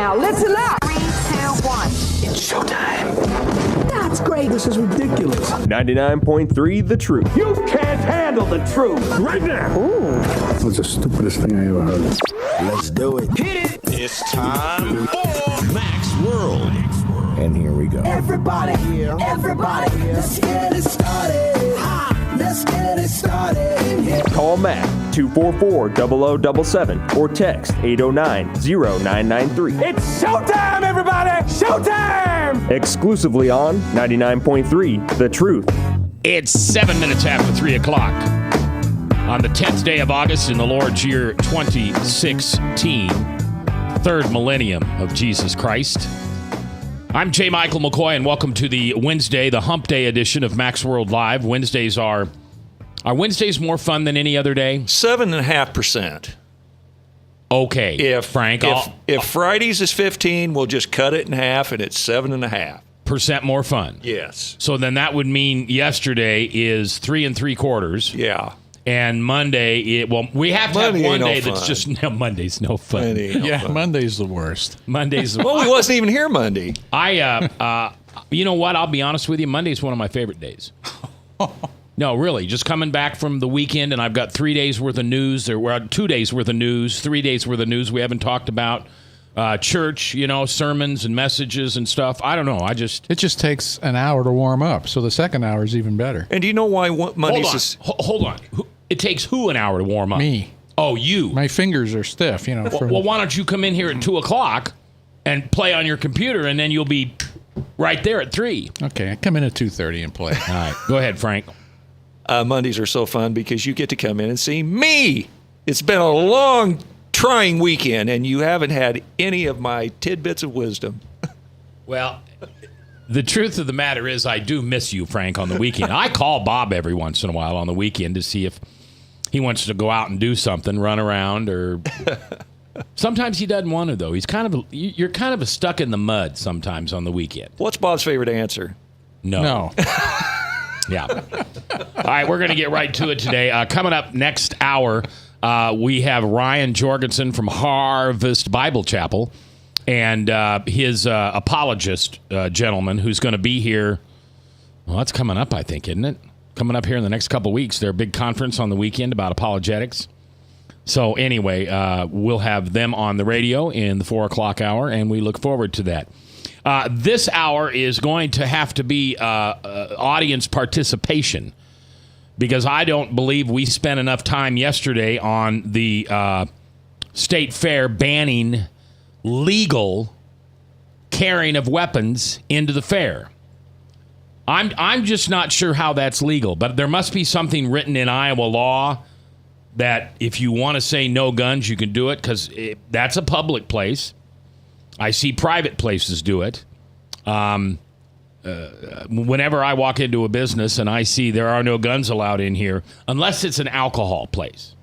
now. Listen up. 3, 2, 1. It's showtime. That's great. This is ridiculous. 99.3 The Truth. You can't handle the truth. Right now. Ooh. That's the stupidest thing I ever heard. Let's do it. Hit it. It's time for Max World. And here we go. Everybody, let's get it started. Let's get it started. Call Matt 244-0077 or text 809-0993. It's showtime, everybody. Showtime. Exclusively on 99.3 The Truth. It's 7 minutes after 3 o'clock on the 10th day of August in the Lord's year 2016, third millennium of Jesus Christ. I'm J. Michael McCoy, and welcome to the Wednesday, the Hump Day edition of Max World Live. Wednesdays are Wednesdays more fun than any other day? 7.5%. Okay, Frank. If Fridays is 15, we'll just cut it in half, and it's 7.5% more fun. Yes. So then that would mean yesterday is 3 3/4. Yeah. And Monday, we have to Monday have one day no that's fun. just Monday's no fun. Yeah, Monday's the worst. Monday's. Well, we wasn't even here Monday. You know what? I'll be honest with you. Monday's one of my favorite days. No, really. Just coming back from the weekend, and I've got 3 days worth of news. There were 2 days worth of news, 3 days worth of news we haven't talked about. Church, sermons and messages and stuff. I don't know. It just takes an hour to warm up, so the second hour is even better. And do you know why Mondays Hold on. It takes who an hour to warm up? Me. Oh, you. My fingers are stiff, Well, why don't you come in here at 2 o'clock and play on your computer, and then you'll be right there at 3. Okay, I come in at 2:30 and play. All right. Go ahead, Frank. Mondays are so fun because you get to come in and see me. It's been a long, trying weekend, and you haven't had any of my tidbits of wisdom. Well, the truth of the matter is I do miss you, Frank, on the weekend. I call Bob every once in a while on the weekend to see if he wants to go out and do something, run around, or sometimes he doesn't want to, though. You're kind of stuck in the mud sometimes on the weekend. What's Bob's favorite answer? No. Yeah. All right, we're going to get right to it today. Coming up next hour, we have Ryan Jorgensen from Harvest Bible Chapel and his apologist gentleman who's going to be here. Well, that's coming up, I think, isn't it? Coming up here in the next couple of weeks. Their big conference on the weekend about apologetics. So anyway, we'll have them on the radio in the 4 o'clock hour, and we look forward to that. This hour is going to have to be audience participation because I don't believe we spent enough time yesterday on the state fair banning legal carrying of weapons into the fair. I'm just not sure how that's legal, but there must be something written in Iowa law that if you want to say no guns, you can do it because that's a public place. I see private places do it. Whenever I walk into a business and I see there are no guns allowed in here, unless it's an alcohol place.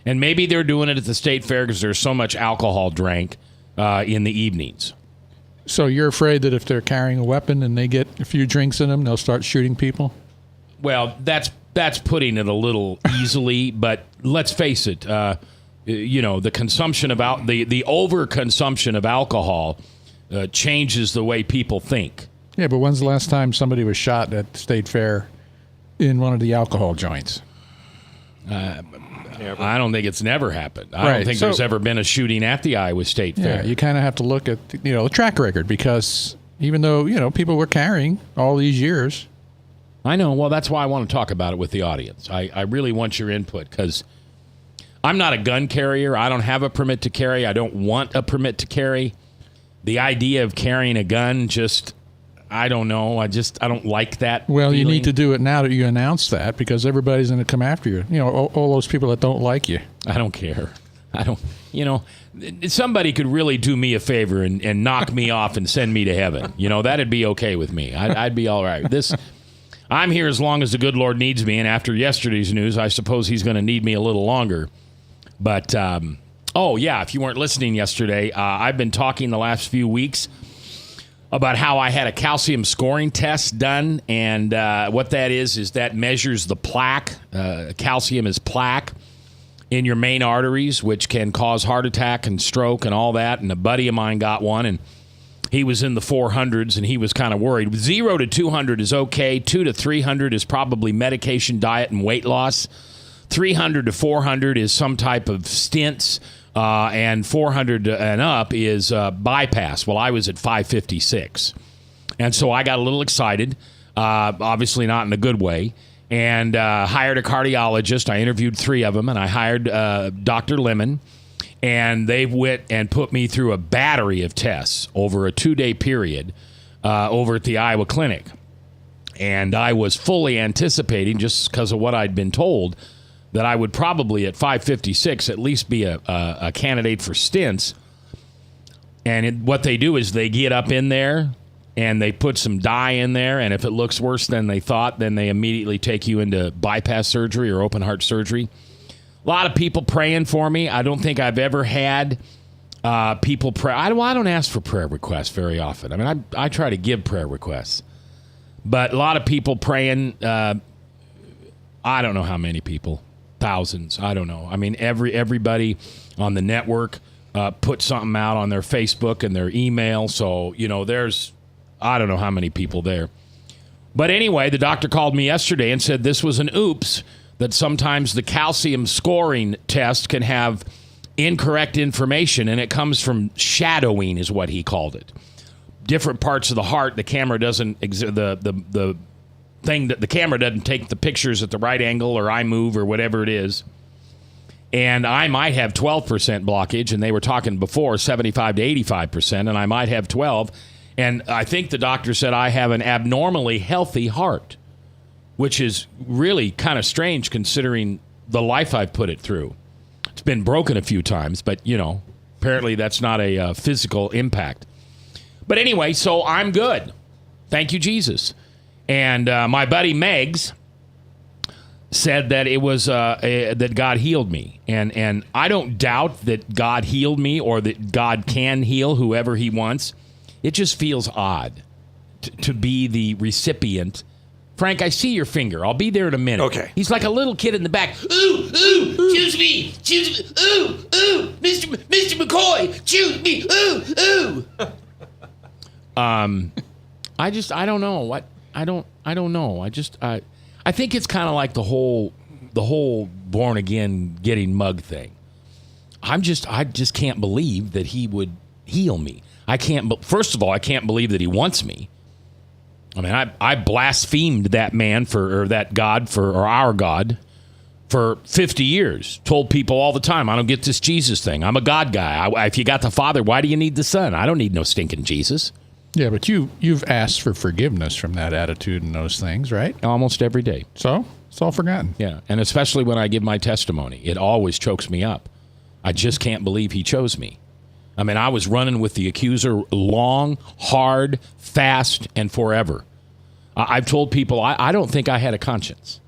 And maybe they're doing it at the state fair because there's so much alcohol drank in the evenings. So you're afraid that if they're carrying a weapon and they get a few drinks in them, they'll start shooting people? Well, that's putting it a little easily, but let's face it. The consumption of the overconsumption of alcohol changes the way people think. Yeah, but when's the last time somebody was shot at the state fair in one of the alcohol joints? I don't think it's never happened. I don't think there's ever been a shooting at the Iowa State Fair. Yeah, you kind of have to look at the track record because even though people were carrying all these years. I know. Well, that's why I want to talk about it with the audience. I really want your input because I'm not a gun carrier. I don't have a permit to carry. I don't want a permit to carry. The idea of carrying a gun I don't know. I don't like that. Well, feeling. You need to do it now that you announce that because everybody's going to come after you. All those people that don't like you. I don't care. Somebody could really do me a favor and knock me off and send me to heaven. That'd be okay with me. I'd be all right. I'm here as long as the good Lord needs me, and after yesterday's news, I suppose he's going to need me a little longer. But, if you weren't listening yesterday, I've been talking the last few weeks about how I had a calcium scoring test done, and what that is that measures the plaque. Calcium is plaque, in your main arteries, which can cause heart attack and stroke and all that. And a buddy of mine got one, and he was in the 400s, and he was kind of worried. 0 to 200 is okay. 2 to 300 is probably medication, diet, and weight loss. 300 to 400 is some type of stents, and 400 and up is bypass. Well, I was at 556. And so I got a little excited, obviously not in a good way, and hired a cardiologist. I interviewed 3 of them, and I hired Dr. Lemon, and they went and put me through a battery of tests over a 2-day period over at the Iowa Clinic. And I was fully anticipating, just because of what I'd been told, that I would probably at 556 at least be a candidate for stents. And what they do is they get up in there, and they put some dye in there, and if it looks worse than they thought, then they immediately take you into bypass surgery or open heart surgery. A lot of people praying for me. I don't think I've ever had people pray. I don't ask for prayer requests very often. I mean, I try to give prayer requests. But a lot of people praying, I don't know how many people, thousands, I don't know. I mean, everybody on the network put something out on their Facebook and their email, so, there's... I don't know how many people there. But anyway, the doctor called me yesterday and said this was an oops, that sometimes the calcium scoring test can have incorrect information, and it comes from shadowing is what he called it. Different parts of the heart, the camera doesn't, the thing that the camera doesn't take the pictures at the right angle, or I move, or whatever it is. And I might have 12% blockage, and they were talking before 75 to 85%, and I might have 12. And I think the doctor said I have an abnormally healthy heart, which is really kind of strange considering the life I've put it through. It's been broken a few times, but, apparently that's not a physical impact. But anyway, so I'm good. Thank you, Jesus. And my buddy Megs said that it was that God healed me. And I don't doubt that God healed me or that God can heal whoever he wants. It just feels odd to be the recipient. Frank, I see your finger. I'll be there in a minute. Okay. He's like a little kid in the back. Ooh, choose me. Ooh, Mr. McCoy, choose me. Ooh. I don't know what I don't know. I think it's kind of like the whole born again getting mugged thing. I just can't believe that he would heal me. First of all, I can't believe that he wants me. I mean, I blasphemed that man or our God for 50 years. Told people all the time, I don't get this Jesus thing. I'm a God guy. If you got the Father, why do you need the Son? I don't need no stinking Jesus. Yeah, but you've asked for forgiveness from that attitude and those things, right? Almost every day. So it's all forgotten. Yeah, and especially when I give my testimony. It always chokes me up. I just can't believe he chose me. I mean, I was running with the accuser long, hard, fast, and forever. I've told people I don't think I had a conscience.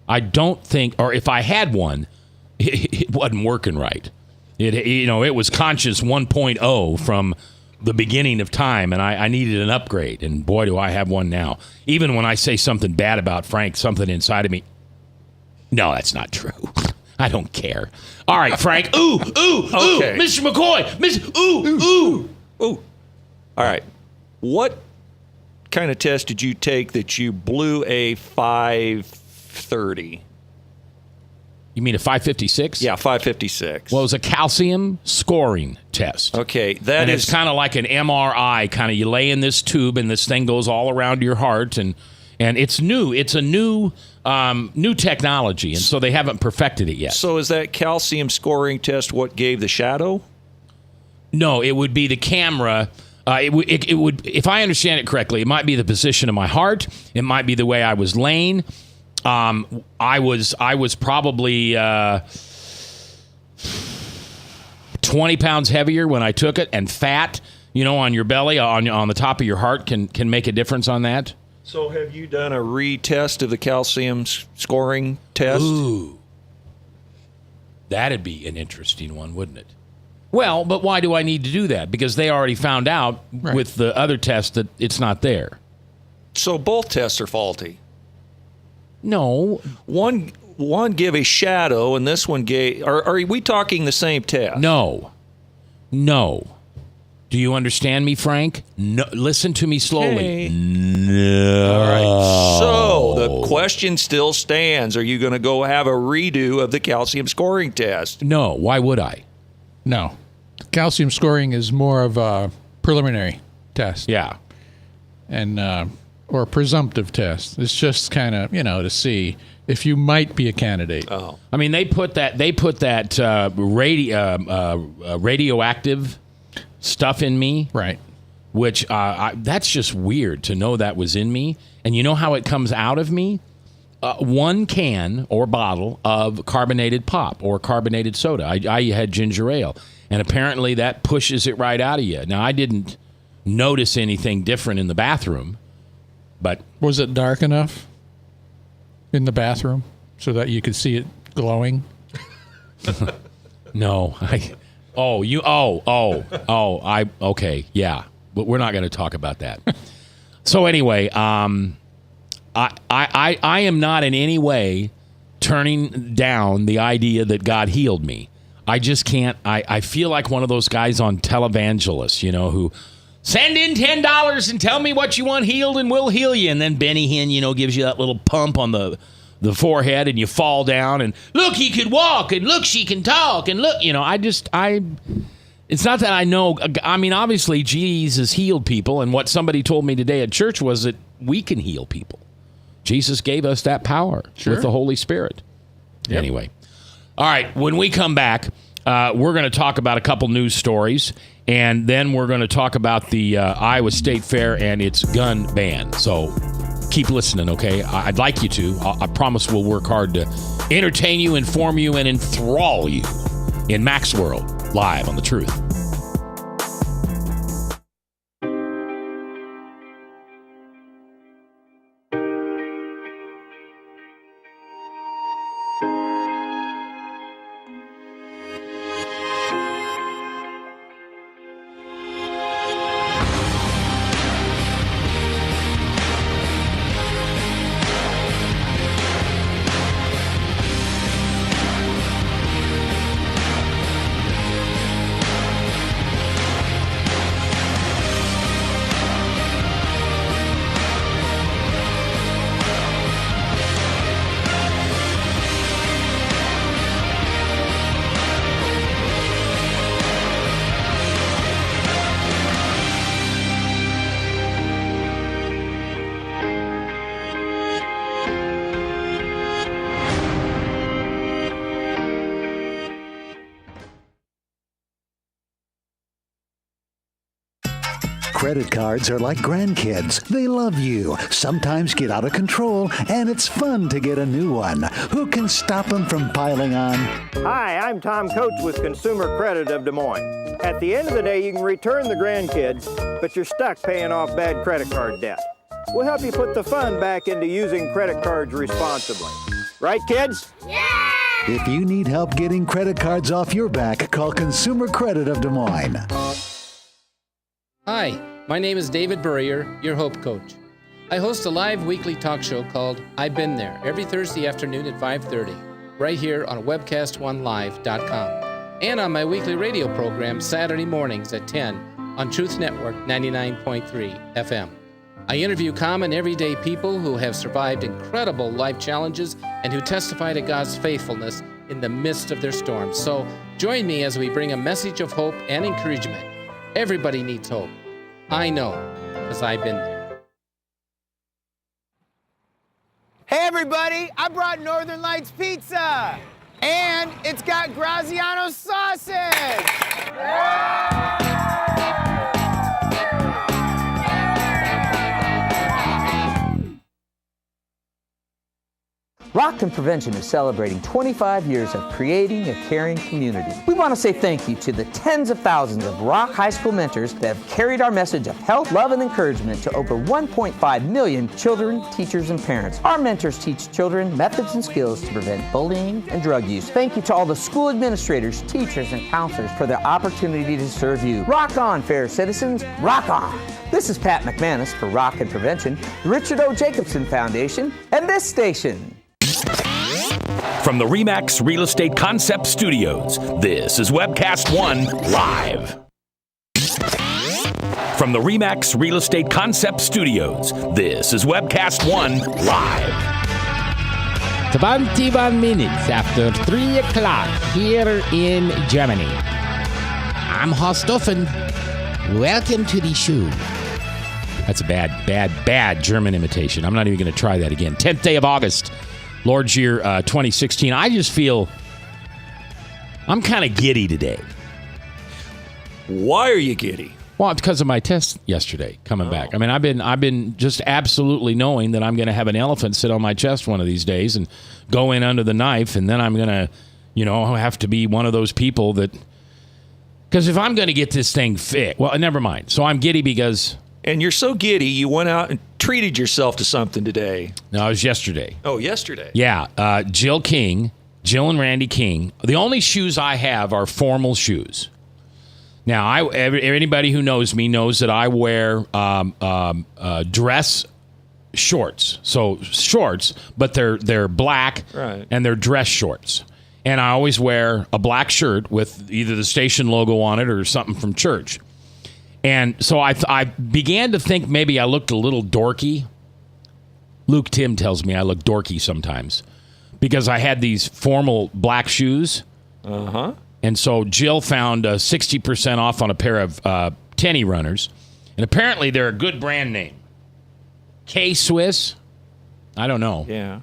I don't think, or if I had one, it wasn't working right. It was conscious 1.0 from the beginning of time, and I needed an upgrade. And boy, do I have one now. Even when I say something bad about Frank, something inside of me, no, that's not true. I don't care. All right, Frank. Ooh, Okay. Mr. McCoy. Ooh. All right. What kind of test did you take that you blew a 530? You mean a 556? Yeah, 556. Well, it was a calcium scoring test. Okay, It's kind of like an MRI. Kind of, you lay in this tube, and this thing goes all around your heart, and it's new. It's a new technology, and so they haven't perfected it yet. So is that calcium scoring test what gave the shadow? No, it would be the camera. It would, if I understand it correctly, it might be the position of my heart. It might be the way I was laying. I was probably 20 pounds heavier when I took it, and fat, on your belly, on the top of your heart can make a difference on that. So have you done a retest of the calcium scoring test? Ooh. That'd be an interesting one, wouldn't it? Well, but why do I need to do that? Because they already found out with the other test that it's not there. So both tests are faulty. No. One one give a shadow and this one gave. Are we talking the same test? No. Do you understand me, Frank? No. Listen to me slowly. Okay. No. All right. So the question still stands. Are you going to go have a redo of the calcium scoring test? No. Why would I? No. Calcium scoring is more of a preliminary test. Yeah. And or a presumptive test. It's just kind of, to see if you might be a candidate. Oh. I mean, they put that radioactive stuff in me. Right. Which that's just weird to know that was in me. And you know how it comes out of me? One can or bottle of carbonated pop or carbonated soda. I had ginger ale. And apparently that pushes it right out of you. Now, I didn't notice anything different in the bathroom, but... Was it dark enough in the bathroom so that you could see it glowing? No. Okay, yeah. But we're not going to talk about that. So anyway, I am not in any way turning down the idea that God healed me. I just can't. I feel like one of those guys on televangelists, who send in $10 and tell me what you want healed and we'll heal you. And then Benny Hinn, gives you that little pump on the forehead and you fall down and look, he could walk and look, she can talk and look, it's not that I know. I mean, obviously Jesus healed people. And what somebody told me today at church was that we can heal people. Jesus gave us that power with the Holy Spirit. Yep. Anyway. All right, when we come back, we're going to talk about a couple news stories, and then we're going to talk about the Iowa State Fair and its gun ban. So keep listening, okay? I'd like you to. I promise we'll work hard to entertain you, inform you, and enthrall you in Mac's World, live on The Truth. Credit cards are like grandkids. They love you, sometimes get out of control, and it's fun to get a new one. Who can stop them from piling on? Hi, I'm Tom Coates with Consumer Credit of Des Moines. At the end of the day, you can return the grandkids, but you're stuck paying off bad credit card debt. We'll help you put the fun back into using credit cards responsibly. Right, kids? Yeah! If you need help getting credit cards off your back, call Consumer Credit of Des Moines. Hi, my name is David Burrier, your Hope Coach. I host a live weekly talk show called I've Been There every Thursday afternoon at 5:30, right here on webcastonelive.com, and on my weekly radio program Saturday mornings at 10 on Truth Network 99.3 FM. I interview common everyday people who have survived incredible life challenges and who testify to God's faithfulness in the midst of their storms. So join me as we bring a message of hope and encouragement. Everybody needs hope. I know, because I've been there. Hey everybody, I brought Northern Lights Pizza! And it's got Graziano sausage! Rock and Prevention is celebrating 25 years of creating a caring community. We want to say thank you to the tens of thousands of Rock High School mentors that have carried our message of health, love, and encouragement to over 1.5 million children, teachers, and parents. Our mentors teach children methods and skills to prevent bullying and drug use. Thank you to all the school administrators, teachers, and counselors for their opportunity to serve you. Rock on, fair citizens, rock on! This is Pat McManus for Rock and Prevention, the Richard O. Jacobson Foundation, and this station. From the RE/MAX Real Estate Concept Studios, this is Webcast One Live. From the RE/MAX Real Estate Concept Studios, this is Webcast One Live. 21 minutes after 3 o'clock here in Germany. I'm Horst Offen. Welcome to the show. That's a bad German imitation. I'm not even going to try that again. 10th day of August, Lord's year 2016. I just feel I'm kind of giddy today. Why are you giddy? Well, it's because of my test yesterday coming back. I mean, I've been just absolutely knowing that I'm going to have an elephant sit on my chest one of these days and go in under the knife, and then I'm going to, have to be one of those people that. Because if I'm going to get this thing fixed, well, never mind. So I'm giddy because. And you're so giddy, you went out and treated yourself to something today. No, it was yesterday. Oh, yesterday. Yeah, Jill and Randy King. The only shoes I have are formal shoes. Now, anybody who knows me knows that I wear dress shorts. So shorts, but they're black, right, and they're dress shorts. And I always wear a black shirt with either the station logo on it or something from church. And so I began to think maybe I looked a little dorky. Luke Tim tells me I look dorky sometimes because I had these formal black shoes. Uh-huh. And so Jill found 60% off on a pair of Tenny runners. And apparently they're a good brand name. K-Swiss? I don't know. Yeah.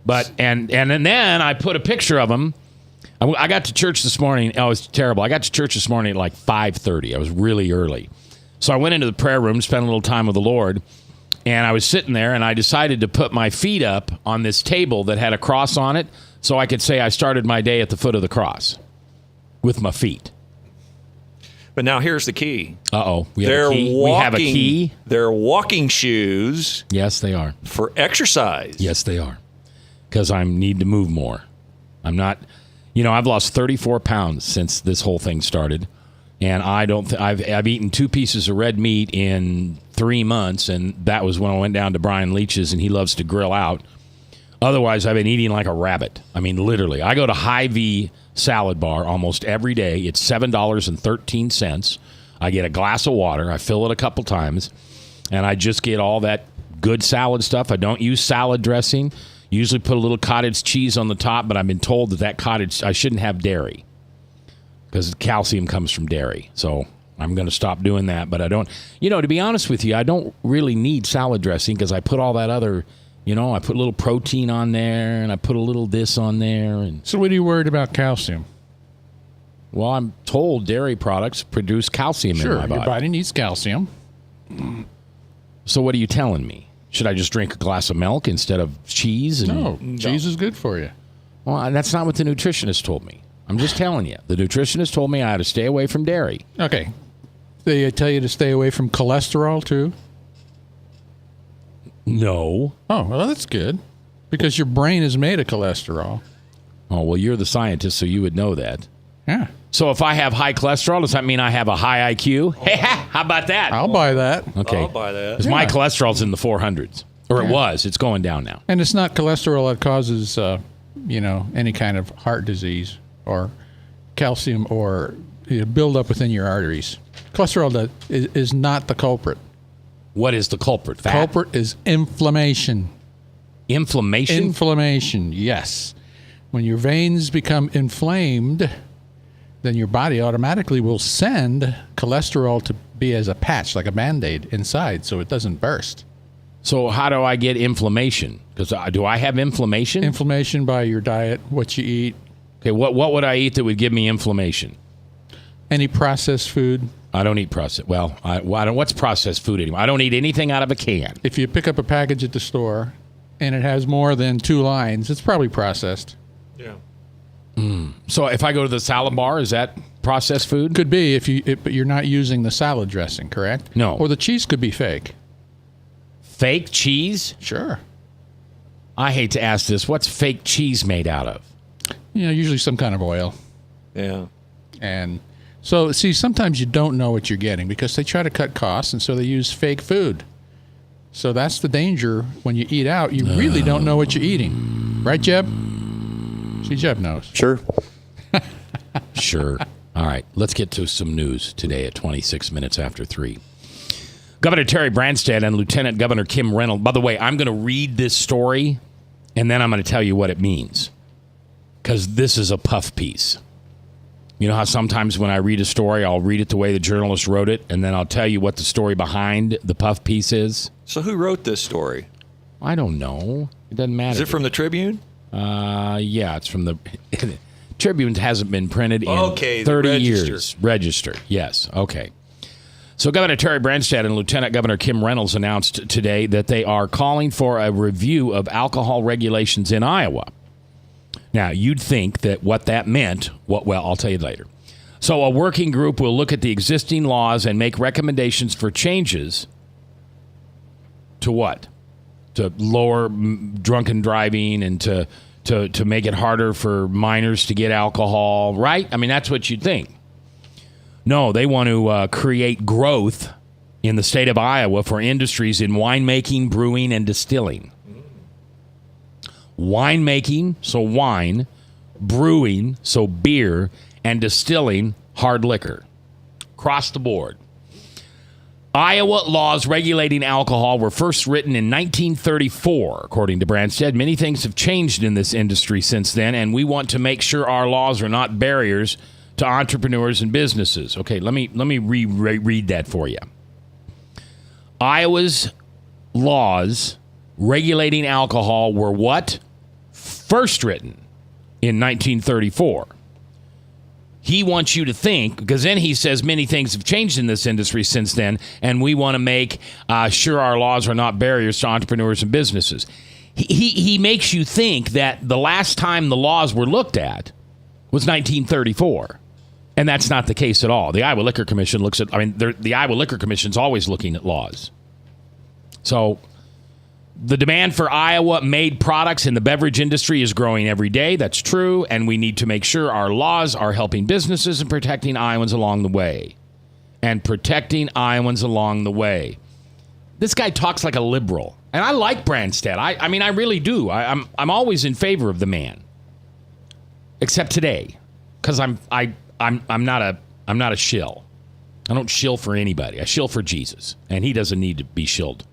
But and then I put a picture of them. I got to church this morning. Oh, it was terrible. I got to church this morning at like 5:30. I was really early. So I went into the prayer room, spent a little time with the Lord. And I was sitting there, and I decided to put my feet up on this table that had a cross on it so I could say I started my day at the foot of the cross. With my feet. But now here's the key. Uh-oh. We have a key. They're walking shoes. Yes, they are. For exercise. Yes, they are. Because I need to move more. I'm not, I've lost 34 pounds since this whole thing started. And I've eaten 2 pieces of red meat in 3 months. And that was when I went down to Brian Leach's, and he loves to grill out. Otherwise, I've been eating like a rabbit. I mean, literally. I go to Hy-Vee salad bar almost every day. It's $7.13. I get a glass of water. I fill it a couple times, and I just get all that good salad stuff. I don't use salad dressing. Usually put a little cottage cheese on the top, but I've been told that I shouldn't have dairy because calcium comes from dairy. So I'm going to stop doing that, but I don't. To be honest with you, I don't really need salad dressing because I put all that other. I put a little protein on there, and I put a little this on there. And so what are you worried about calcium? Well, I'm told dairy products produce calcium in my body. Your body needs calcium. So what are you telling me? Should I just drink a glass of milk instead of cheese? No, cheese is good for you. Well, that's not what the nutritionist told me. I'm just telling you. The nutritionist told me I had to stay away from dairy. Okay. They tell you to stay away from cholesterol, too? No. Oh, well, that's good. Because your brain is made of cholesterol. Oh, well, you're the scientist, so you would know that. Yeah. So if I have high cholesterol, does that mean I have a high IQ? Hey, how about that? I'll buy that. Okay. I'll buy that. Because my cholesterol's in the 400s. Or it was. It's going down now. And it's not cholesterol that causes, any kind of heart disease or calcium or buildup within your arteries. Cholesterol is not the culprit. What is the culprit? Fat? Culprit is inflammation. Inflammation? Inflammation, yes. When your veins become inflamed, then your body automatically will send cholesterol to be as a patch, like a Band-Aid inside, so it doesn't burst. So how do I get inflammation? Because do I have inflammation? Inflammation by your diet, what you eat. Okay, what would I eat that would give me inflammation? Any processed food. I don't eat processed. Well, what's processed food anymore? I don't eat anything out of a can. If you pick up a package at the store and it has more than 2 lines, it's probably processed. Yeah. So if I go to the salad bar, is that processed food? Could be, but you're not using the salad dressing, correct? No. Or the cheese could be fake. Fake cheese? Sure. I hate to ask this. What's fake cheese made out of? Usually some kind of oil. Yeah. And so, see, sometimes you don't know what you're getting because they try to cut costs, and so they use fake food. So that's the danger when you eat out. You really don't know what you're eating. Right, Jeb? See, Jeb knows. Sure. Sure. All right. Let's get to some news today at 26 minutes after 3. Governor Terry Branstad and Lieutenant Governor Kim Reynolds. By the way, I'm going to read this story, and then I'm going to tell you what it means, because this is a puff piece. You know how sometimes when I read a story, I'll read it the way the journalist wrote it, and then I'll tell you what the story behind the puff piece is? So who wrote this story? I don't know. It doesn't matter. Is it from the Tribune? Yeah, it's from the... Tribune hasn't been printed in 30 Register. years. Register, yes. Okay. So Governor Terry Branstad and Lieutenant Governor Kim Reynolds announced today that they are calling for a review of alcohol regulations in Iowa. Now, you'd think that what that meant, well, I'll tell you later. So a working group will look at the existing laws and make recommendations for changes to what? To lower drunken driving and to make it harder for minors to get alcohol, right? I mean, that's what you'd think. No, they want to create growth in the state of Iowa for industries in winemaking, brewing, and distilling. Winemaking, so wine, brewing, so beer, and distilling, hard liquor. Across the board. Iowa laws regulating alcohol were first written in 1934, according to Branstad. Many things have changed in this industry since then, and we want to make sure our laws are not barriers to entrepreneurs and businesses. Okay, let me reread that for you. Iowa's laws regulating alcohol were what? First written in 1934. He wants you to think, because then he says many things have changed in this industry since then, and we want to make sure our laws are not barriers to entrepreneurs and businesses. He makes you think that the last time the laws were looked at was 1934, and that's not the case at all. The Iowa Liquor Commission the Iowa Liquor Commission's always looking at laws. So the demand for Iowa-made products in the beverage industry is growing every day. That's true, and we need to make sure our laws are helping businesses and protecting Iowans along the way. This guy talks like a liberal, and I like Branstad. I mean, I really do. I'm always in favor of the man, except today, because I'm not a shill. I don't shill for anybody. I shill for Jesus, and he doesn't need to be shilled.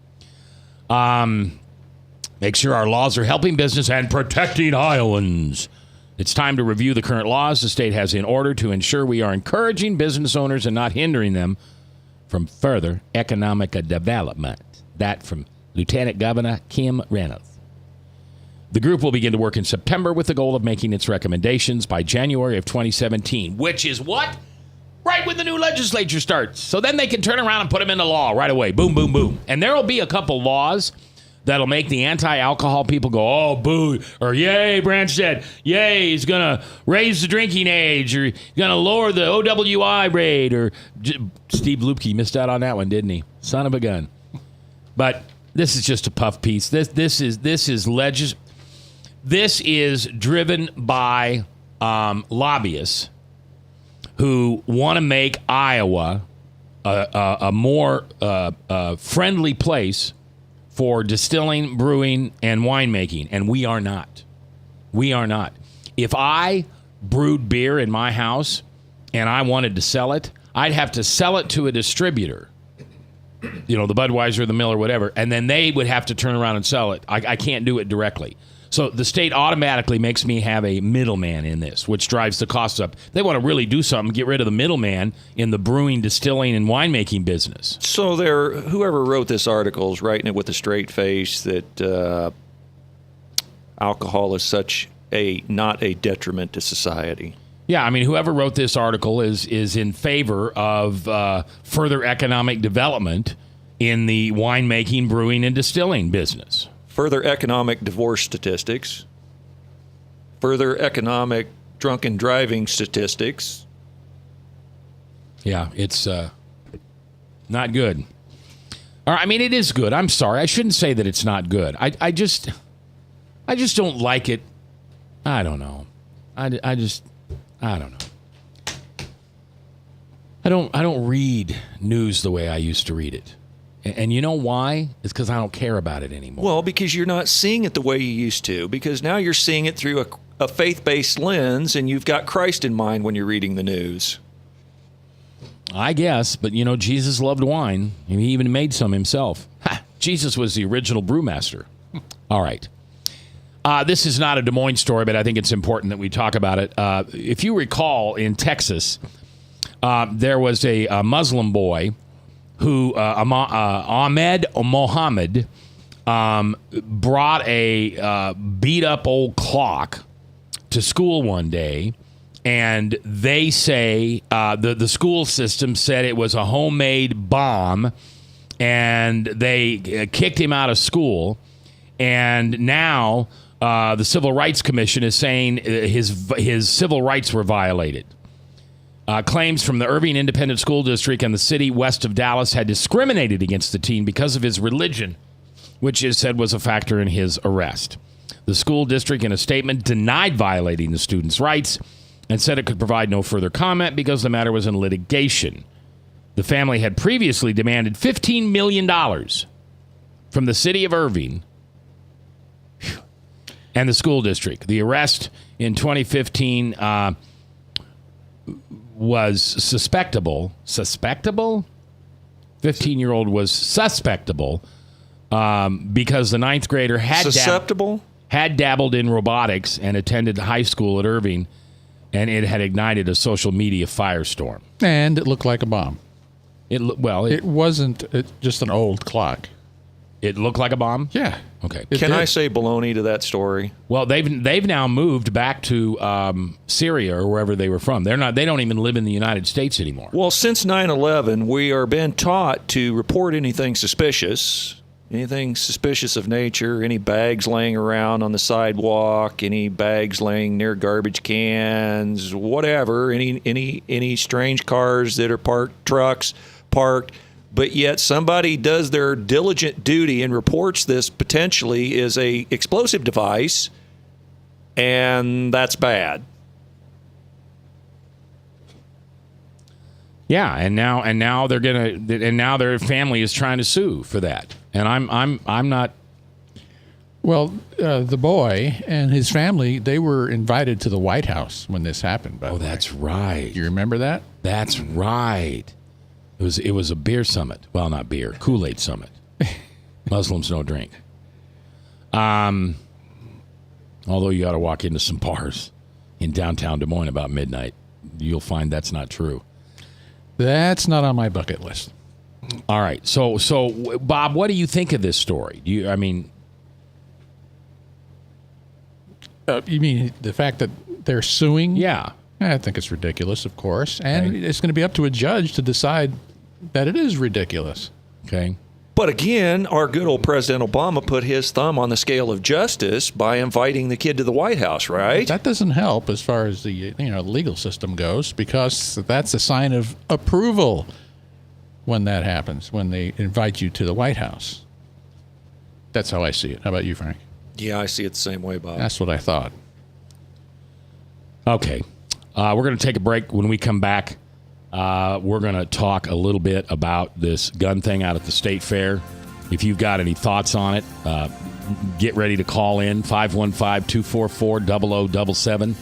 Make sure our laws are helping business and protecting Iowans. It's time to review the current laws the state has in order to ensure we are encouraging business owners and not hindering them from further economic development. That from Lieutenant Governor Kim Reynolds. The group will begin to work in September with the goal of making its recommendations by January of 2017, which is what? Right when the new legislature starts. So then they can turn around and put them into law right away. Boom, boom, boom. And there will be a couple laws that'll make the anti-alcohol people go, oh, boo, or yay, Branstad, yay, he's going to raise the drinking age, or he's going to lower the OWI rate, or Steve Lupke missed out on that one, didn't he? Son of a gun. But this is just a puff piece. This is driven by lobbyists who want to make Iowa a more friendly place for distilling, brewing, and winemaking, and we are not. We are not. If I brewed beer in my house and I wanted to sell it, I'd have to sell it to a distributor, you know, the Budweiser, the Miller, whatever, and then they would have to turn around and sell it. I can't do it directly. So the state automatically makes me have a middleman in this, which drives the costs up. They want to really do something, get rid of the middleman in the brewing, distilling, and winemaking business. So whoever wrote this article is writing it with a straight face that alcohol is not a detriment to society. Yeah, I mean, whoever wrote this article is in favor of further economic development in the winemaking, brewing, and distilling business. Further economic divorce statistics, further economic drunken driving statistics. Yeah, it's not good. Or, I mean, it is good. I'm sorry. I shouldn't say that it's not good. I just don't like it. I don't know. I don't know. I don't read news the way I used to read it. And you know why? It's because I don't care about it anymore. Well, because you're not seeing it the way you used to. Because now you're seeing it through a faith-based lens and you've got Christ in mind when you're reading the news. I guess, but you know, Jesus loved wine. He even made some himself. Ha, Jesus was the original brewmaster. All right. This is not a Des Moines story, but I think it's important that we talk about it. If you recall, in Texas, there was a Muslim boy who, Ahmed Mohammed, brought a beat-up old clock to school one day, and they say the school system said it was a homemade bomb, and they kicked him out of school. And now the Civil Rights Commission is saying his civil rights were violated. Claims from the Irving Independent School District and the city west of Dallas had discriminated against the teen because of his religion, which is said was a factor in his arrest. The school district, in a statement, denied violating the student's rights and said it could provide no further comment because the matter was in litigation. The family had previously demanded $15 million from the city of Irving and the school district. The arrest in 2015 was suspectable. 15-year-old was suspectable because the ninth grader had dabbled in robotics and attended high school at Irving, and it had ignited a social media firestorm. And it looked like a bomb. It wasn't just an old clock. It looked like a bomb? Yeah. Okay. Can I say baloney to that story? Well, they've now moved back to Syria or wherever they were from. They don't even live in the United States anymore. Well, since 9/11, we are being taught to report anything suspicious of nature, any bags laying around on the sidewalk, any bags laying near garbage cans, whatever, any strange cars that are parked. But yet somebody does their diligent duty and reports this potentially is a explosive device, and that's bad. Yeah, and now their family is trying to sue for that, and I'm not. Well, the boy and his family, they were invited to the White House when this happened. That's right. You remember that? That's right. It was a beer summit. Well, not beer, Kool-Aid summit. Muslims don't drink. Although you got to walk into some bars in downtown Des Moines about midnight, you'll find that's not true. That's not on my bucket list. All right. So Bob, what do you think of this story? You mean the fact that they're suing? Yeah. I think it's ridiculous, of course. And it's going to be up to a judge to decide that it is ridiculous. Okay. But again, our good old President Obama put his thumb on the scale of justice by inviting the kid to the White House, right? That doesn't help as far as the legal system goes, because that's a sign of approval when that happens, when they invite you to the White House. That's how I see it. How about you, Frank? Yeah, I see it the same way, Bob. That's what I thought. Okay. We're going to take a break. When we come back, we're going to talk a little bit about this gun thing out at the State Fair. If you've got any thoughts on it, get ready to call in, 515-244-0077,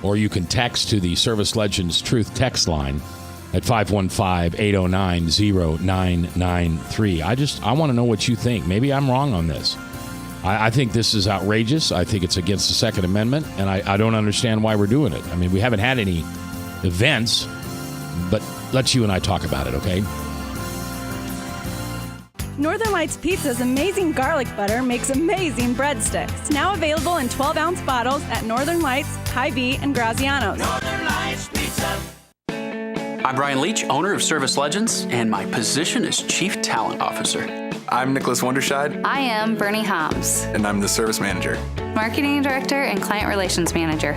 or you can text to the Service Legends Truth text line at 515-809-0993. I want to know what you think. Maybe I'm wrong on this. I think this is outrageous. I think it's against the Second Amendment, and I don't understand why we're doing it. I mean, we haven't had any events, but let's you and I talk about it, okay? Northern Lights Pizza's amazing garlic butter makes amazing breadsticks. Now available in 12-ounce bottles at Northern Lights, Hy-Vee, and Graziano's. Northern Lights Pizza. I'm Brian Leach, owner of Service Legends, and my position is Chief Talent Officer. I'm Nicholas Wonderscheid. I am Bernie Homs. And I'm the Service Manager. Marketing Director and Client Relations Manager.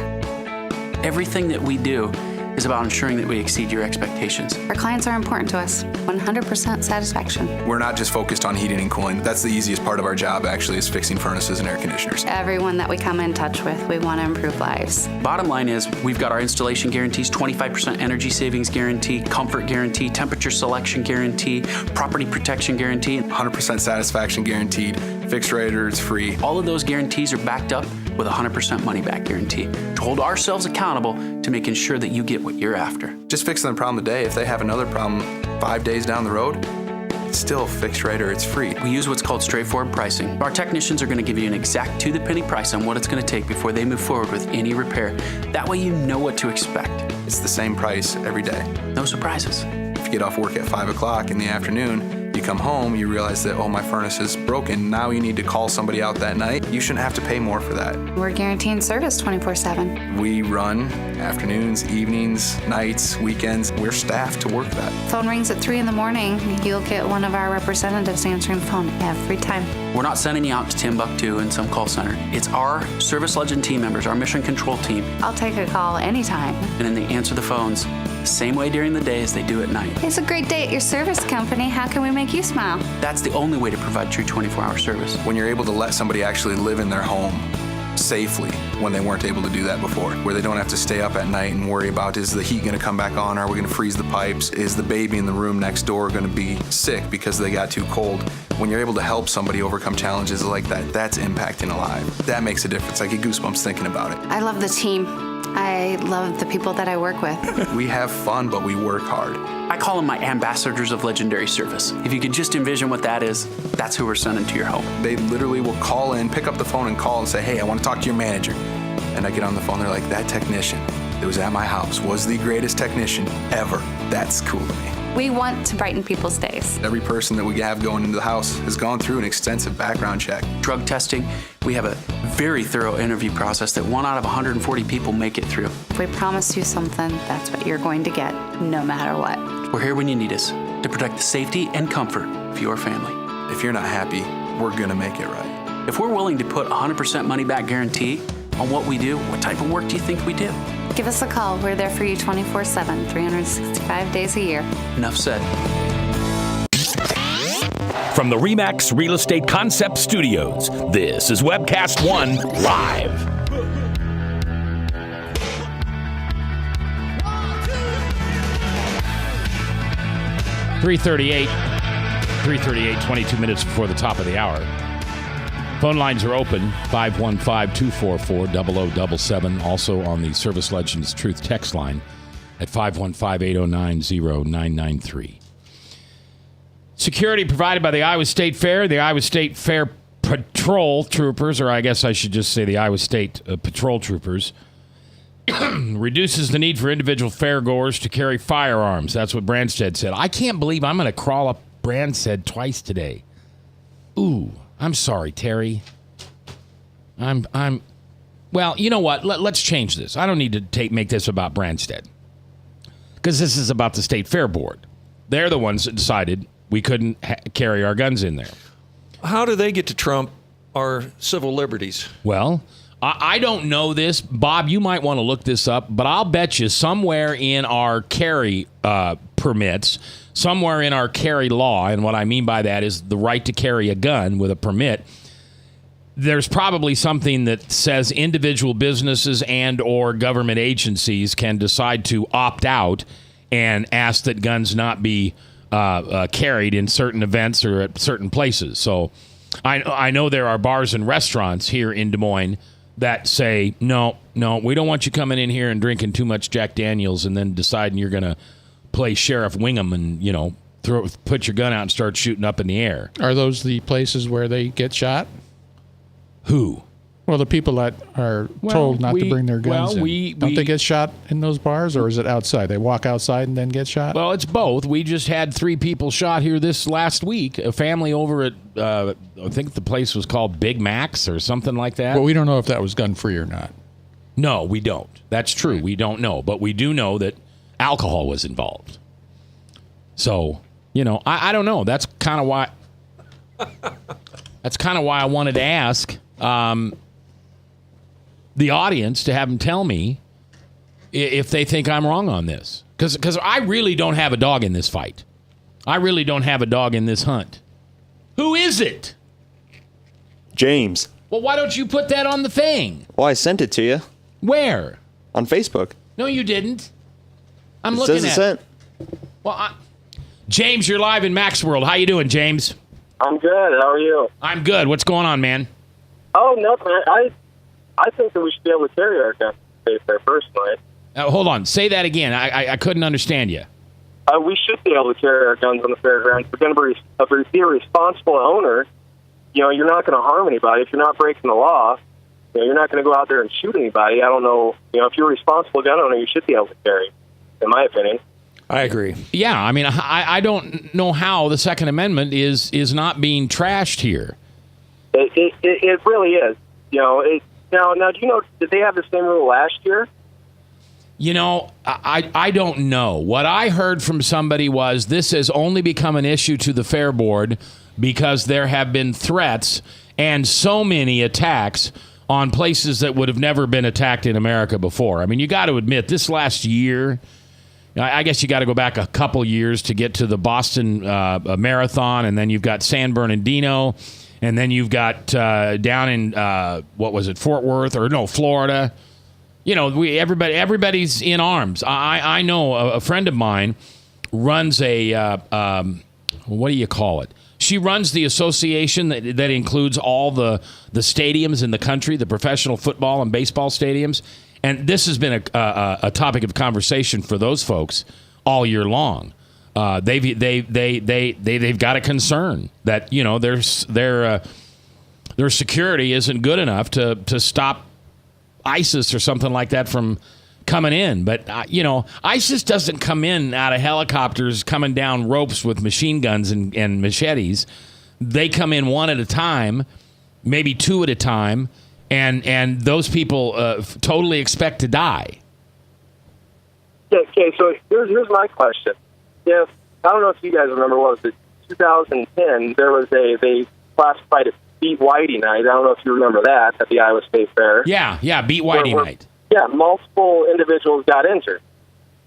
Everything that we do is about ensuring that we exceed your expectations. Our clients are important to us. 100% satisfaction. We're not just focused on heating and cooling. That's the easiest part of our job, actually, is fixing furnaces and air conditioners. Everyone that we come in touch with, we want to improve lives. Bottom line is, we've got our installation guarantees, 25% energy savings guarantee, comfort guarantee, temperature selection guarantee, property protection guarantee. 100% satisfaction guaranteed. Fixed rate or it's free. All of those guarantees are backed up with a 100% money-back guarantee to hold ourselves accountable to making sure that you get what you're after. Just fixing the problem today. If they have another problem 5 days down the road, it's still fixed right or it's free. We use what's called straightforward pricing. Our technicians are going to give you an exact to-the-penny price on what it's going to take before they move forward with any repair. That way you know what to expect. It's the same price every day. No surprises. If you get off work at 5 o'clock in the afternoon, you come home, you realize that, oh, my furnace is broken. Now you need to call somebody out that night. You shouldn't have to pay more for that. We're guaranteeing service 24/7. We run afternoons, evenings, nights, weekends. We're staffed to work that. Phone rings at 3 in the morning. You'll get one of our representatives answering the phone every time. We're not sending you out to Timbuktu in some call center. It's our Service Legend team members, our mission control team. I'll take a call anytime. And then they answer the phones the same way during the day as they do at night. It's a great day at your service company. How can we make you smile? That's the only way to provide true 24-hour service. When you're able to let somebody actually live in their home safely when they weren't able to do that before, where they don't have to stay up at night and worry about, is the heat going to come back on? Are we going to freeze the pipes? Is the baby in the room next door going to be sick because they got too cold? When you're able to help somebody overcome challenges like that, that's impacting a life. That makes a difference. I get goosebumps thinking about it. I love the team. I love the people that I work with. We have fun, but we work hard. I call them my ambassadors of legendary service. If you could just envision what that is, that's who we're sending to your home. They literally will call in, pick up the phone and call and say, hey, I want to talk to your manager. And I get on the phone, they're like, that technician that was at my house was the greatest technician ever. That's cool to me. We want to brighten people's days. Every person that we have going into the house has gone through an extensive background check. Drug testing, we have a very thorough interview process that 1 out of 140 people make it through. If we promise you something, that's what you're going to get, no matter what. We're here when you need us to protect the safety and comfort of your family. If you're not happy, we're going to make it right. If we're willing to put 100% money-back guarantee on what we do, what type of work do you think we do? Give us a call. We're there for you 24/7, 365 days a year. Enough said. From the RE/MAX Real Estate Concept Studios, this is Webcast One Live. .338, 22 minutes before the top of the hour. Phone lines are open, 515-244-0077. Also on the Service Legends Truth text line at 515-809-0993. Security provided by the Iowa State Fair. The Iowa State Fair Patrol Troopers, or I guess I should just say the Iowa State Patrol Troopers, reduces the need for individual fairgoers to carry firearms. That's what Branstad said. I can't believe I'm going to crawl up Branstad twice today. Ooh. I'm sorry, Terry. Well, you know what? Let's change this. I don't need to make this about Branstad, because this is about the State Fair Board. They're the ones that decided we couldn't carry our guns in there. How do they get to trump our civil liberties? Well, I don't know this. Bob, you might want to look this up, but I'll bet you somewhere in our carry permits, somewhere in our carry law, and what I mean by that is the right to carry a gun with a permit, there's probably something that says individual businesses and or government agencies can decide to opt out and ask that guns not be carried in certain events or at certain places. So I know there are bars and restaurants here in Des Moines that say, no, we don't want you coming in here and drinking too much Jack Daniels and then deciding you're going to play Sheriff Wingham and, put your gun out and start shooting up in the air. Are those the places where they get shot? Who? Well, the people that are told not to bring their guns in. Don't they get shot in those bars, or is it outside? They walk outside and then get shot? Well, it's both. We just had 3 people shot here this last week. A family over at, I think the place was called Big Macs or something like that. Well, we don't know if that was gun-free or not. No, we don't. That's true. Right. We don't know. But we do know that alcohol was involved. So, I don't know. That's kind of why I wanted to ask the audience to have them tell me if they think I'm wrong on this. Because I really don't have a dog in this fight. I really don't have a dog in this hunt. Who is it? James. Well, why don't you put that on the thing? Well, I sent it to you. Where? On Facebook. No, you didn't. I'm it looking says at it's sent. Well, James, you're live in Max World. How you doing, James? I'm good. How are you? I'm good. What's going on, man? Oh, nothing. I think that we should be able to carry our guns safe there personally. Hold on. Say that again. I couldn't understand you. We should be able to carry our guns on the fairgrounds. If we're going to be a responsible owner, you're not going to harm anybody. If you're not breaking the law, you're not going to go out there and shoot anybody. I don't know. If you're a responsible gun owner, you should be able to carry, in my opinion. I agree. Yeah, I mean, I don't know how the Second Amendment is not being trashed here. It really is. Now, do you know, did they have the same rule last year? I don't know. What I heard from somebody was this has only become an issue to the Fair Board because there have been threats and so many attacks on places that would have never been attacked in America before. I mean, you got to admit, this last year, I guess you got to go back a couple years to get to the Boston Marathon, and then you've got San Bernardino, and then you've got down in, Fort Worth, Florida. Everybody's in arms. I know a friend of mine runs a, what do you call it? She runs the association that includes all the stadiums in the country, the professional football and baseball stadiums. And this has been a topic of conversation for those folks all year long. They've got a concern that their security isn't good enough to stop ISIS or something like that from coming in. But ISIS doesn't come in out of helicopters coming down ropes with machine guns and machetes. They come in one at a time, maybe two at a time. And those people totally expect to die. Okay, so here's my question. I don't know if you guys remember, what was it, 2010, they classified it Beat Whitey Night. I don't know if you remember that at the Iowa State Fair. Yeah, Beat Whitey Night. Yeah, multiple individuals got injured.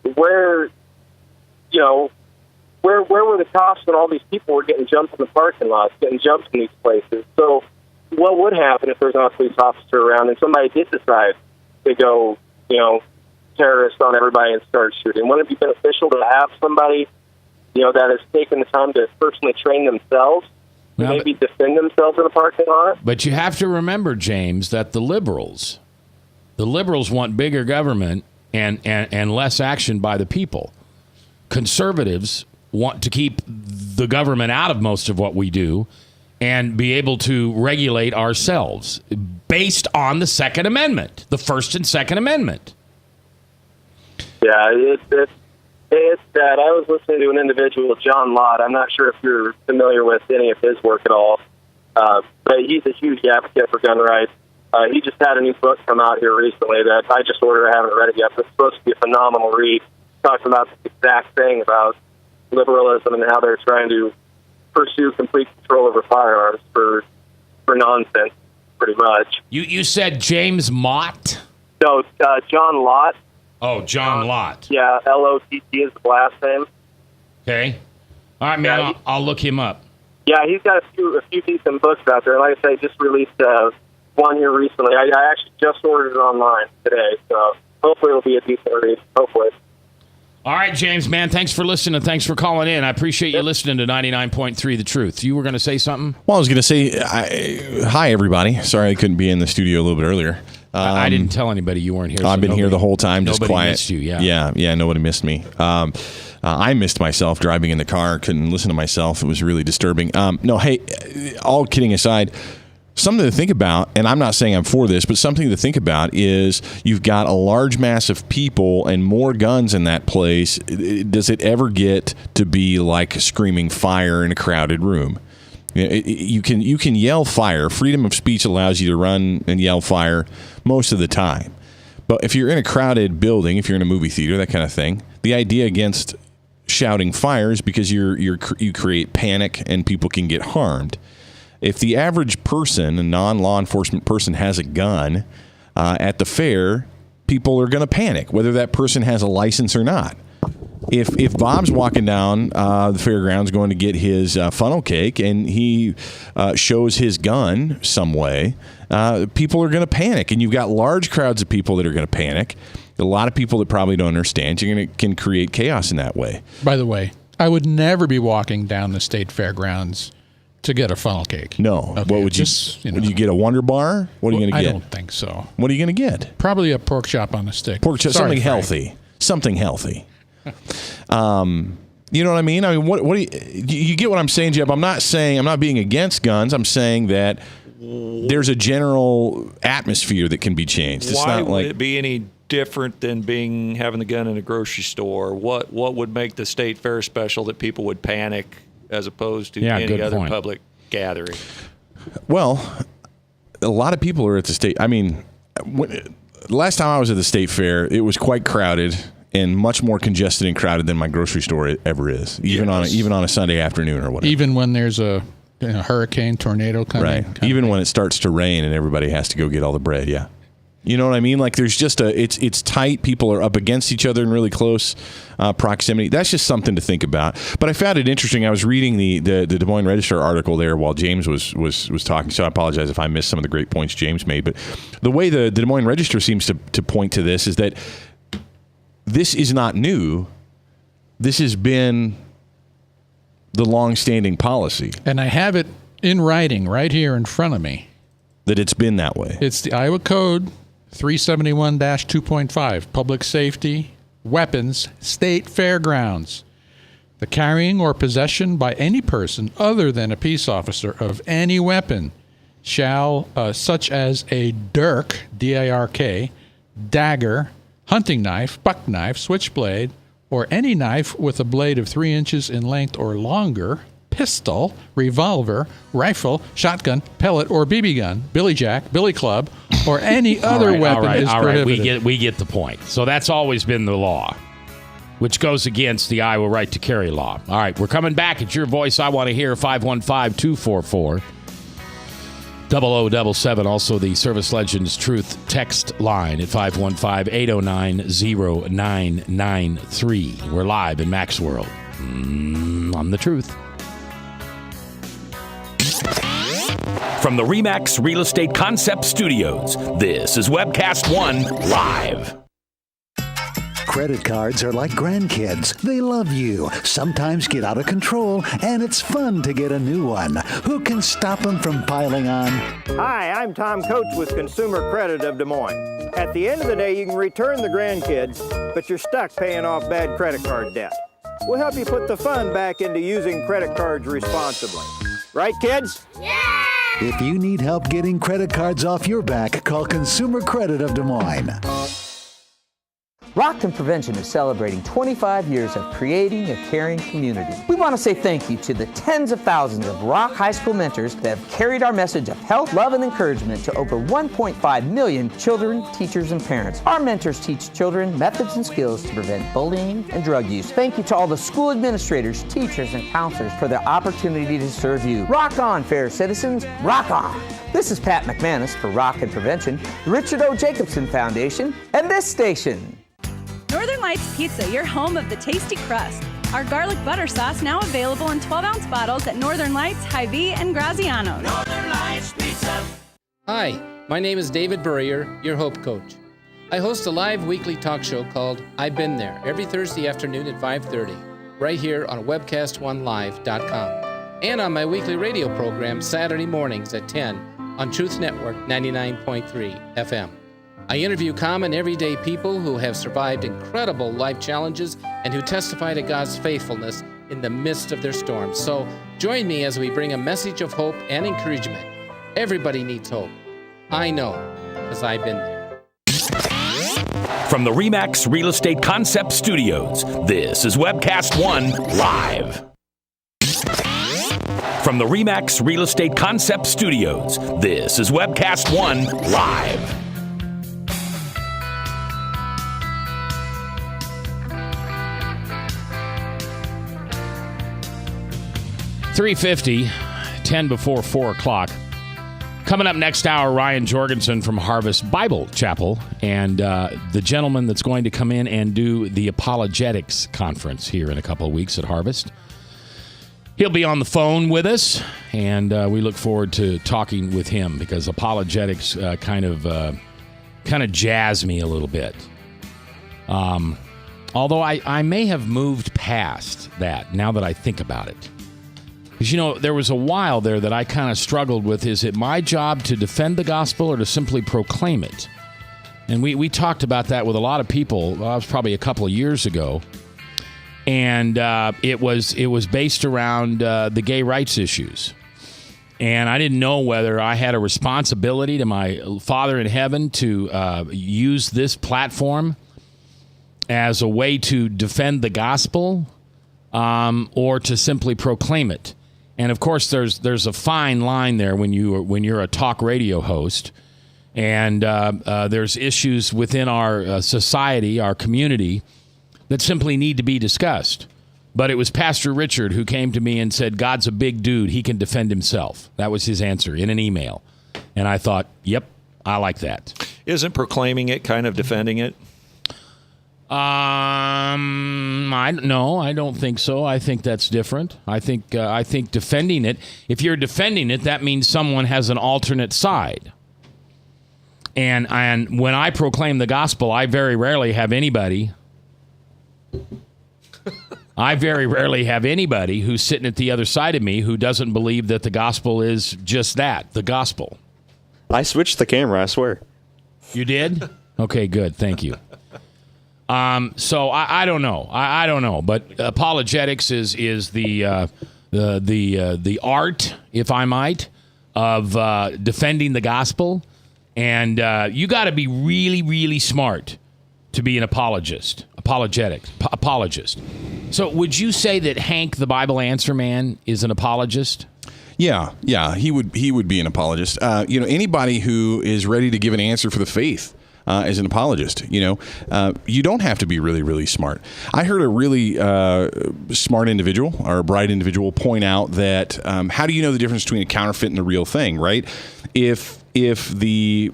Where were the cops when all these people were getting jumped in the parking lots, getting jumped in these places? So what would happen if there's not a police officer around and somebody did decide to go, terrorist on everybody and start shooting? Wouldn't it be beneficial to have somebody, that has taken the time to personally train themselves, maybe defend themselves in a parking lot? But you have to remember, James, that the liberals want bigger government and less action by the people. Conservatives want to keep the government out of most of what we do and be able to regulate ourselves based on the Second Amendment, the First and Second Amendment. Yeah, it's that. I was listening to an individual, John Lott. I'm not sure if you're familiar with any of his work at all, but he's a huge advocate for gun rights. He just had a new book come out here recently that I just ordered. I haven't read it yet, but it's supposed to be a phenomenal read. Talking about the exact thing about liberalism and how they're trying to pursue complete control over firearms for nonsense, pretty much. You said James Mott? No, John Lott. Oh, John Lott. Yeah, Lott is the last name. Okay. All right, man, I'll look him up. Yeah, he's got a few decent books out there. Like I say, just released one here recently. I actually just ordered it online today, so hopefully it'll be a decent read. Hopefully. All right, James, man, thanks for listening and thanks for calling in. I appreciate you listening to 99.3 The Truth. You were going to say something? Well, I was going to say, hi, everybody. Sorry I couldn't be in the studio a little bit earlier. I didn't tell anybody you weren't here. I've been here the whole time, just quiet. Nobody missed you, yeah. Yeah, nobody missed me. I missed myself driving in the car. Couldn't listen to myself. It was really disturbing. No, hey, all kidding aside, something to think about, and I'm not saying I'm for this, but something to think about is you've got a large mass of people and more guns in that place. Does it ever get to be like screaming fire in a crowded room? You can yell fire. Freedom of speech allows you to run and yell fire most of the time. But if you're in a crowded building, if you're in a movie theater, that kind of thing, the idea against shouting fire is because you create panic and people can get harmed. If the average person, a non-law enforcement person, has a gun at the fair, people are going to panic, whether that person has a license or not. If Bob's walking down the fairgrounds going to get his funnel cake and he shows his gun some way, people are going to panic. And you've got large crowds of people that are going to panic. A lot of people that probably don't understand. Can create chaos in that way. By the way, I would never be walking down the state fairgrounds to get a funnel cake. No. Okay, What would you? Would you get a Wonder Bar? What are you going to get? I don't think so. What are you going to get? Probably a pork chop on a stick. Pork chop, Sorry, something Frank. healthy. Something healthy. You know what I mean? I mean, what do you get what I'm saying, Jeb? I'm not being against guns. I'm saying that there's a general atmosphere that can be changed. It's Why not would like it be any different than having the gun in a grocery store? What would make the state fair special that people would panic as opposed to any other public gathering? Well, a lot of people are at the state. I mean, last time I was at the state fair, it was quite crowded and much more congested and crowded than my grocery store ever is, even on a Sunday afternoon or whatever. Even when there's a hurricane, tornado coming. Right. Even when it starts to rain and everybody has to go get all the bread. Yeah. You know what I mean? Like there's just it's tight. People are up against each other in really close proximity. That's just something to think about. But I found it interesting. I was reading the Des Moines Register article there while James was talking. So I apologize if I missed some of the great points James made. But the way the Des Moines Register seems to point to this is that this is not new. This has been the long-standing policy. And I have it in writing right here in front of me. That it's been that way. It's the Iowa Code 371-2.5, Public Safety, Weapons, State Fairgrounds. The carrying or possession by any person other than a peace officer of any weapon shall, such as a dirk, D-A-R-K, dagger, hunting knife, buck knife, switchblade, or any knife with a blade of 3 inches in length or longer, pistol, revolver, rifle, shotgun, pellet, or BB gun, billy jack, billy club, or any other weapon is prohibited. We get the point. So that's always been the law, which goes against the Iowa right to carry law. All right, we're coming back. It's your voice I want to hear, 515-244. 0077, also the Service Legends Truth text line at 515-809-0993. We're live in Mac's World on the Truth. From the RE/MAX Real Estate Concept Studios, this is Webcast One Live. Credit cards are like grandkids. They love you, sometimes get out of control, and it's fun to get a new one. Who can stop them from piling on? Hi, I'm Tom Coates with Consumer Credit of Des Moines. At the end of the day, you can return the grandkids, but you're stuck paying off bad credit card debt. We'll help you put the fun back into using credit cards responsibly. Right, kids? Yeah! If you need help getting credit cards off your back, call Consumer Credit of Des Moines. Rockton Prevention is celebrating 25 years of creating a caring community. We want to say thank you to the tens of thousands of Rock High School mentors that have carried our message of health, love, and encouragement to over 1.5 million children, teachers, and parents. Our mentors teach children methods and skills to prevent bullying and drug use. Thank you to all the school administrators, teachers, and counselors for their opportunity to serve you. Rock on, fair citizens, rock on! This is Pat McManus for Rockton Prevention, the Richard O. Jacobson Foundation, and this station. Northern Lights Pizza, your home of the tasty crust. Our garlic butter sauce now available in 12-ounce bottles at Northern Lights, Hy-Vee, and Graziano's. Northern Lights Pizza. Hi, my name is David Burrier, your Hope Coach. I host a live weekly talk show called I've Been There every Thursday afternoon at 5:30, right here on webcast1live.com, and on my weekly radio program Saturday mornings at 10 on Truth Network 99.3 FM. I interview common everyday people who have survived incredible life challenges and who testify to God's faithfulness in the midst of their storms. So join me as we bring a message of hope and encouragement. Everybody needs hope. I know, because I've been there. From the RE/MAX Real Estate Concept Studios, this is Webcast One Live. From the RE/MAX Real Estate Concept Studios, this is Webcast One Live. .350, 10 before 4 o'clock. Coming up next hour, Ryan Jorgensen from Harvest Bible Chapel and the gentleman that's going to come in and do the Apologetics Conference here in a couple of weeks at Harvest. He'll be on the phone with us, and we look forward to talking with him because apologetics kind of jazz me a little bit. Although I may have moved past that now that I think about it. Because, there was a while there that I kind of struggled with, is it my job to defend the gospel or to simply proclaim it? And we talked about that with a lot of people. Well, it was probably a couple of years ago. And it was based around the gay rights issues. And I didn't know whether I had a responsibility to my Father in heaven to use this platform as a way to defend the gospel or to simply proclaim it. And of course, there's a fine line there when you're a talk radio host, and there's issues within our society, our community, that simply need to be discussed. But it was Pastor Richard who came to me and said, God's a big dude. He can defend himself. That was his answer in an email. And I thought, yep, I like that. Isn't proclaiming it kind of defending it? I don't think so. I think that's different. I think defending it, if you're defending it, that means someone has an alternate side. And when I proclaim the gospel, I very rarely have anybody who's sitting at the other side of me who doesn't believe that the gospel is just that, the gospel. I switched the camera, I swear. You did? Okay, good. Thank you. So I don't know. I don't know. But apologetics is the art, if I might, of defending the gospel. And you got to be really, really smart to be an apologist. So would you say that Hank, the Bible Answer Man, is an apologist? Yeah, he would be an apologist. Anybody who is ready to give an answer for the faith is an apologist. You don't have to be really, really smart. I heard a really smart individual or a bright individual point out that how do you know the difference between a counterfeit and the real thing, right? If the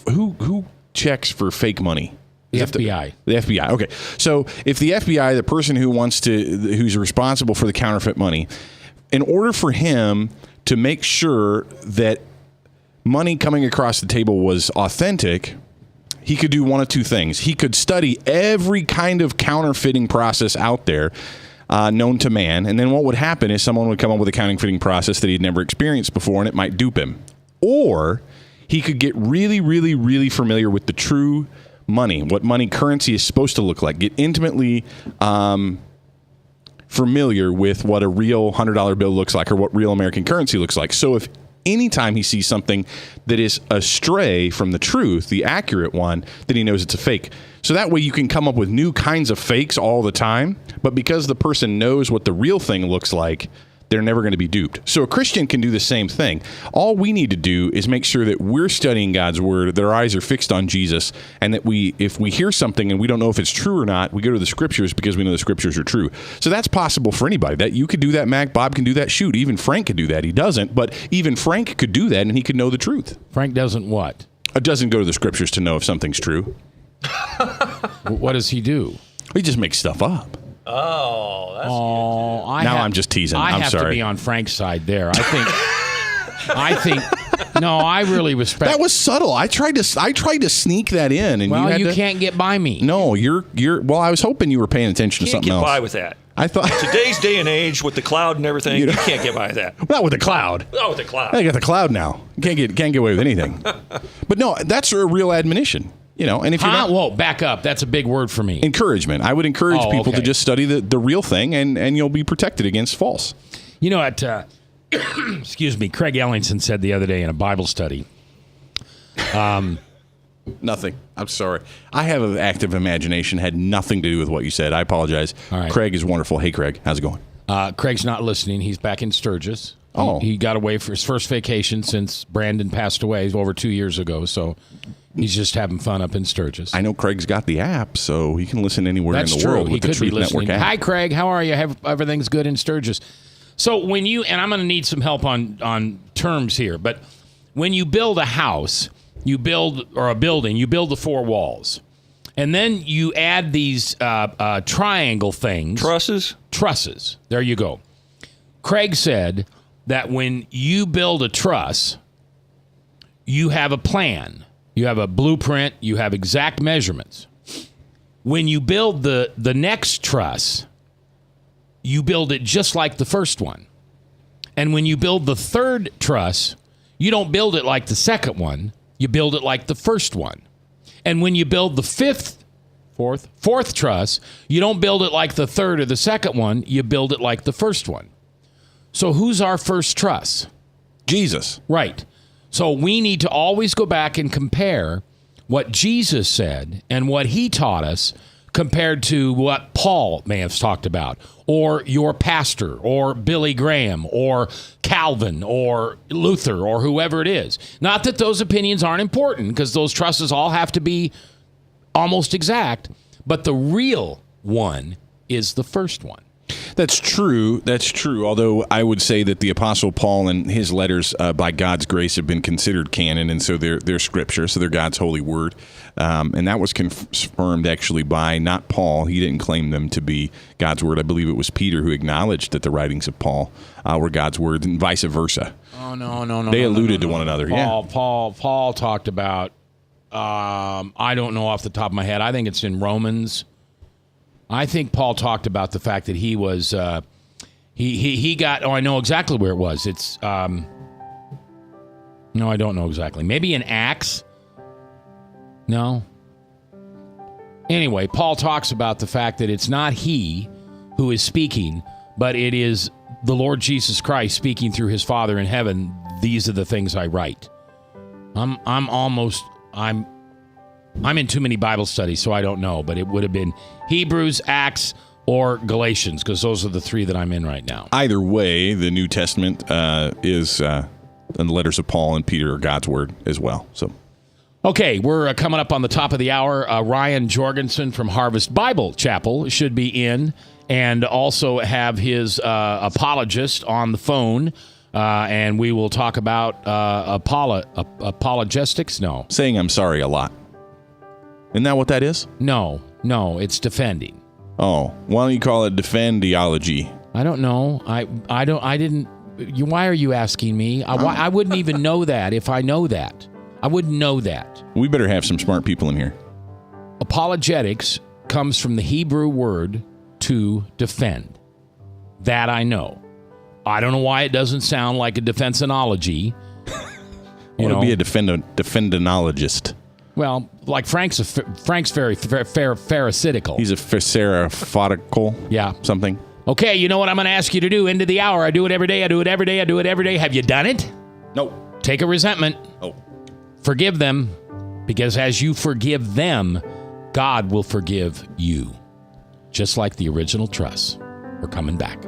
who checks for fake money? The FBI. The FBI. Okay. So if the FBI, the person who's responsible for the counterfeit money, in order for him to make sure that money coming across the table was authentic, he could do one of two things. He could study every kind of counterfeiting process out there known to man. And then what would happen is someone would come up with a counterfeiting process that he'd never experienced before, and it might dupe him. Or he could get really, really, really familiar with the true money, what money currency is supposed to look like, get intimately familiar with what a real $100 bill looks like or what real American currency looks like. So if anytime he sees something that is astray from the truth, the accurate one, then he knows it's a fake. So that way you can come up with new kinds of fakes all the time, but because the person knows what the real thing looks like, they're never going to be duped. So a Christian can do the same thing. All we need to do is make sure that we're studying God's word, that our eyes are fixed on Jesus, and that if we hear something and we don't know if it's true or not, we go to the scriptures because we know the scriptures are true. So that's possible for anybody. That you could do that, Mac. Bob can do that. Shoot, even Frank could do that. He doesn't, but even Frank could do that, and he could know the truth. Frank doesn't what? Doesn't go to the scriptures to know if something's true. What does he do? He just makes stuff up. Oh, that's good. I'm just teasing. I'm have sorry. to be on Frank's side there. I think. No, I really respect. That was subtle. I tried to sneak that in, and you can't get by me. No, you're. Well, I was hoping you were paying attention to something else. You can't get by with that. I thought today's day and age with the cloud and everything, you can't get by with that. Not with the cloud. Not with the cloud. I got the cloud now. You can't get away with anything. But no, that's a real admonition. And if you're not, whoa, back up. That's a big word for me. Encouragement. I would encourage people to just study the real thing, and you'll be protected against false. Excuse me, Craig Ellingson said the other day in a Bible study. Nothing. I'm sorry. I have an active imagination. Had nothing to do with what you said. I apologize. All right. Craig is wonderful. Hey, Craig. How's it going? Craig's not listening. He's back in Sturgis. Oh. He got away for his first vacation since Brandon passed away over 2 years ago, so he's just having fun up in Sturgis. I know Craig's got the app, so he can listen anywhere in the world with the Truth Network app. Hi, Craig. How are you? Everything's good in Sturgis. So when and I'm going to need some help on terms here, but when you build a house, you build the four walls. And then you add these triangle things. Trusses. There you go. Craig said that when you build a truss, you have a plan. You have a blueprint. You have exact measurements. When you build the next truss, you build it just like the first one. And when you build the third truss, you don't build it like the second one. You build it like the first one. And when you build the fourth truss, you don't build it like the third or the second one. You build it like the first one. So who's our first truss? Jesus. Right. So we need to always go back and compare what Jesus said and what he taught us compared to what Paul may have talked about, or your pastor, or Billy Graham, or Calvin, or Luther, or whoever it is. Not that those opinions aren't important, because those trusses all have to be almost exact, but the real one is the first one. That's true. That's true. Although I would say that the Apostle Paul and his letters, by God's grace, have been considered canon, and so they're scripture, so they're God's holy word. And that was confirmed actually by not Paul. He didn't claim them to be God's word. I believe it was Peter who acknowledged that the writings of Paul were God's word, and vice versa. Oh no! They alluded to one another. Paul talked about. I don't know off the top of my head. I think it's in Romans. I think Paul talked about the fact that he was, he got, I know exactly where it was. It's, no, I don't know exactly. Maybe in Acts? No. Anyway, Paul talks about the fact that it's not he who is speaking, but it is the Lord Jesus Christ speaking through his Father in heaven. These are the things I write. I'm in too many Bible studies, so I don't know, but it would have been Hebrews, Acts, or Galatians, because those are the three that I'm in right now. Either way, the New Testament is, and the letters of Paul and Peter are God's word as well. So, okay, we're coming up on the top of the hour. Ryan Jorgensen from Harvest Bible Chapel should be in, and also have his apologist on the phone. And we will talk about apologetics. No. Saying I'm sorry a lot. Isn't that what that is? No, it's defending. Oh, why don't you call it defendiology? I don't know. I didn't. Why are you asking me? I wouldn't even know that if I know that. I wouldn't know that. We better have some smart people in here. Apologetics comes from the Hebrew word to defend. That I know. I don't know why it doesn't sound like a defensinology. You want to be a defendinologist. Well, like Frank's very pharisaical. He's a pharisaical. Yeah. Something. Okay, you know what I'm going to ask you to do? End of the hour. I do it every day. I do it every day. I do it every day. Have you done it? No. Take a resentment. Oh. Forgive them, because as you forgive them, God will forgive you. Just like the original truss. We're coming back.